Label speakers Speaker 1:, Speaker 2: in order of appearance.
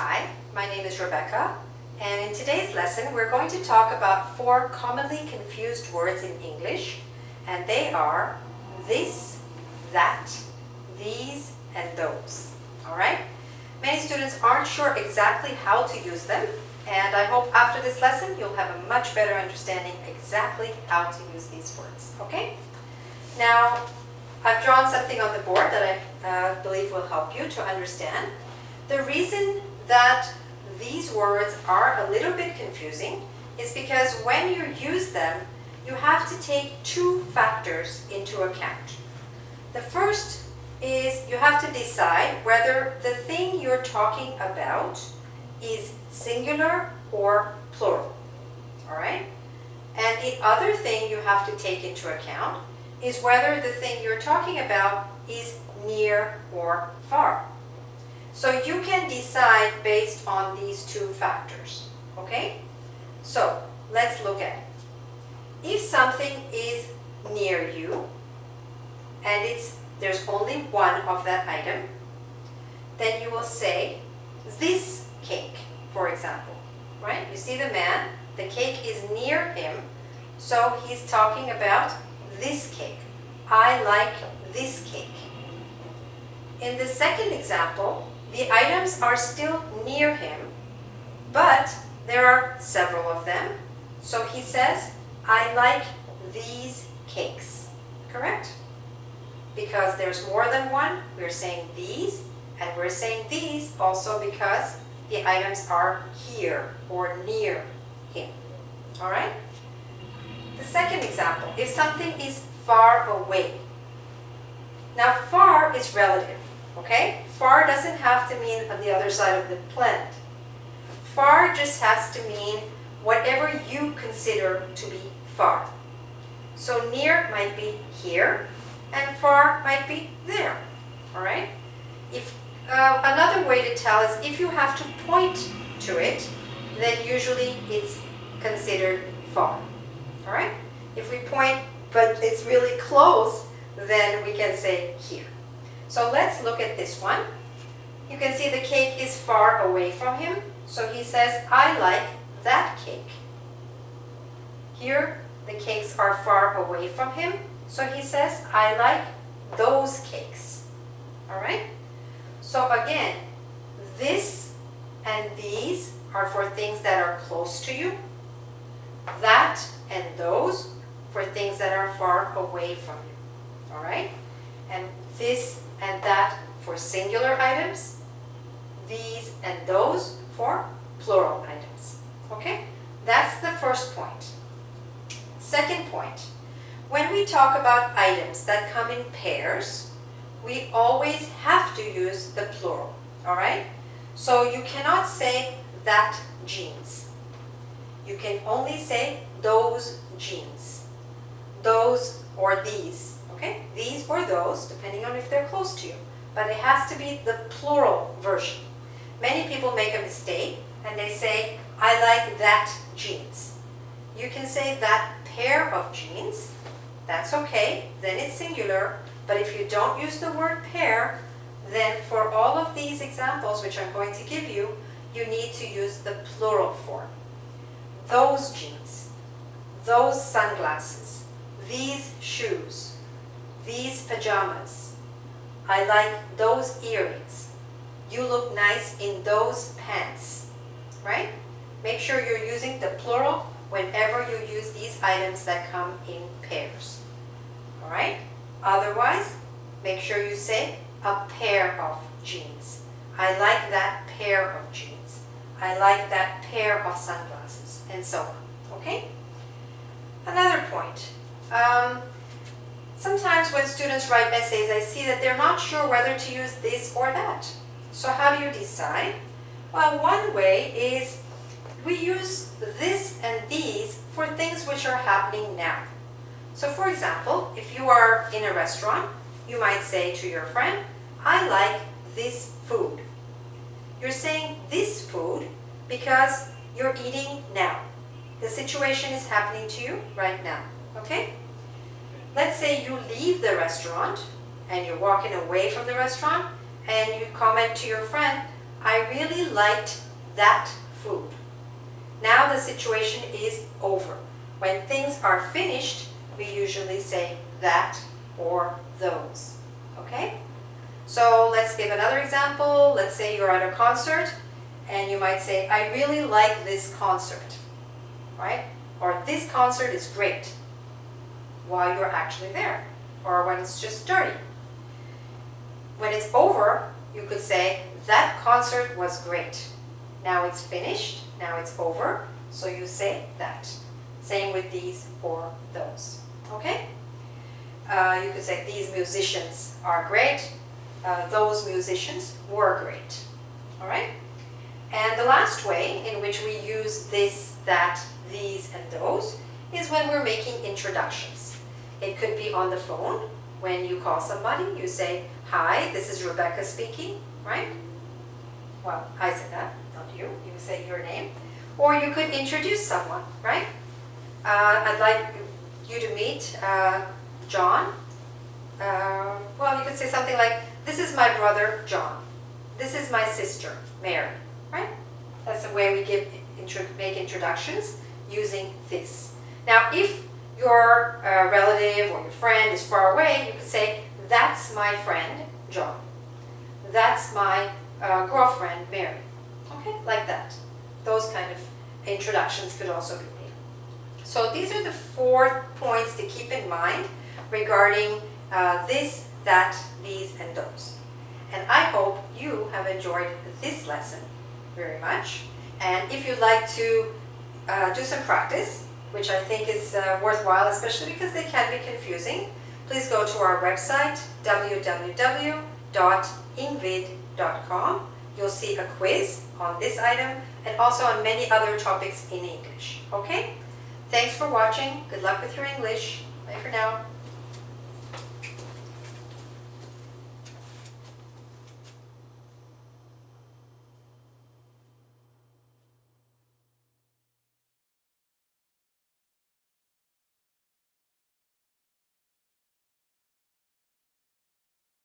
Speaker 1: Hi, my name is Rebecca, and in today's lesson we're going to talk about 4 commonly confused words in English, and they are this, that, these, and those. Alright? Many students aren't sure exactly how to use them, and I hope after this lesson you'll have a much better understanding exactly how to use these words. Okay? Now, I've drawn something on the board that I believe will help you to understand. The reason that these words are a little bit confusing is because when you use them, you have to take 2 factors into account. The first is you have to decide whether the thing you're talking about is singular or plural. Alright? And the other thing you have to take into account is whether the thing you're talking about is near or far. So you can decide based on these 2 factors. Okay? So let's look at it. If something is near you and there's only one of that item, then you will say this cake, for example. Right? You see the man, the cake is near him, so he's talking about this cake. I like this cake. In the second example, the items are still near him, but there are several of them. So he says, I like these cakes. Correct? Because there's more than one, we're saying these, and we're saying these also because the items are here or near him. Alright? The second example, if something is far away. Now far is relative, okay? Far doesn't have to mean on the other side of the planet. Far just has to mean whatever you consider to be far. So near might be here, and far might be there, alright? Another way to tell is if you have to point to it, then usually it's considered far, alright? If we point but it's really close, then we can say here. So let's look at this one. You can see the cake is far away from him, so he says, I like that cake. Here, the cakes are far away from him, so he says, I like those cakes. Alright? So again, this and these are for things that are close to you. That and those for things that are far away from you. Alright? And this and that for singular items. These and those for plural items. Okay? That's the first point. Second point. When we talk about items that come in pairs, we always have to use the plural. Alright? So you cannot say that jeans. You can only say those jeans. Those or these, okay? These or those, depending on if they're close to you. But it has to be the plural version. Many people make a mistake and they say, I like that jeans. You can say that pair of jeans. That's okay, then it's singular. But if you don't use the word pair, then for all of these examples, which I'm going to give you, you need to use the plural form. Those jeans, those sunglasses, these shoes, these pajamas. I like those earrings. You look nice in those pants. Right? Make sure you're using the plural whenever you use these items that come in pairs. Alright? Otherwise, make sure you say a pair of jeans. I like that pair of jeans. I like that pair of sunglasses, and so on. Okay? Another point. Sometimes when students write essays, I see that they're not sure whether to use this or that. So how do you decide? Well, one way is we use this and these for things which are happening now. So for example, if you are in a restaurant, you might say to your friend, I like this food. You're saying this food because you're eating now. The situation is happening to you right now. Okay? Let's say you leave the restaurant and you're walking away from the restaurant and you comment to your friend, I really liked that food. Now the situation is over. When things are finished, we usually say that or those. Okay? So let's give another example. Let's say you're at a concert and you might say, I really like this concert, right? Or this concert is great, while you're actually there, or when it's just starting. When it's over, you could say, that concert was great. Now it's finished, now it's over, so you say that. Same with these or those, okay? You could say, these musicians are great, those musicians were great, all right? And the last way in which we use this, that, these, and those is when we're making introductions. It could be on the phone. When you call somebody, you say, hi, this is Rebecca speaking, right? Well, I said that, not you. You say your name. Or you could introduce someone, right? I'd like you to meet John. Well, you could say something like, this is my brother, John. This is my sister, Mary, right? That's the way we make introductions using this. Now, if your relative or your friend is far away, you could say, that's my friend, John. That's my girlfriend, Mary. Okay, like that. Those kind of introductions could also be made. So these are the 4 points to keep in mind regarding this, that, these, and those. And I hope you have enjoyed this lesson very much. And if you'd like to do some practice, which I think is worthwhile, especially because they can be confusing, please go to our website, www.engvid.com. You'll see a quiz on this item and also on many other topics in English. Okay? Thanks for watching. Good luck with your English. Bye for now.